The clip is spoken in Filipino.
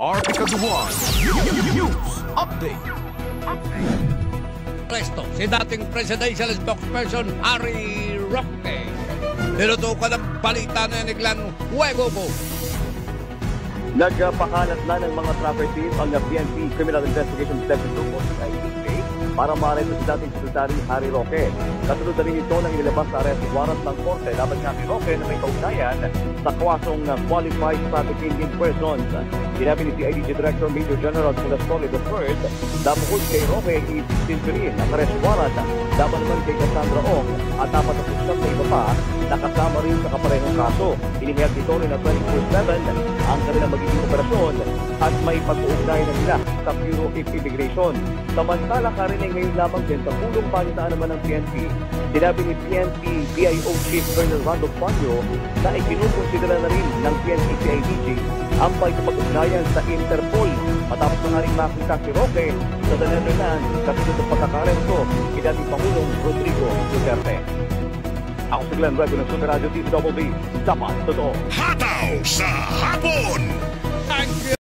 Artica Duwan News Update. Presto, si dating presidential spokesperson Harry Roque. Nilutukan ng balita na yaniglan Huego mo. Nagpakalat na ng mga trapper team ang PNP Criminal Investigation Detective Group o CIDJ para ma-arresto si dating Secretary Harry Roque. Kasunod na rin ito ng inilabas na arrest warrant ng korte laban kay Harry Roque na may kaugnayan sa kawasong qualified trafficking in persons. Sinabi ni CIDJ Director Major General Mulasole III na bukod kay Roque isinsirin ang arrest warrant laban naman kay Cassandra Ong at 49 na iba pa nakasama rin sa kaparehong kaso. Inihiyag nito rin na 24/7 ang kanilang magiging operasyon at may pag-uugnayan na sila sa Bureau of Immigration. Samantala karinig ngayon lamang din sa pulong palitaan naman ng PNP, sinabi ni PNP BIO Chief Colonel Rando Panyo na ikinukonsidera na rin ng PNP CIDJ ang pagkapag-ugnayan sa Interpol matapos na nga rin makita si Roque sa The Netherlands kasunod ng pagkakaresto ni dating Pangulong Rodrigo Duterte. Ako si Glenn Rego ng Super Radio DCWB. Dapat totoo. Hataw sa hapon! Thank you.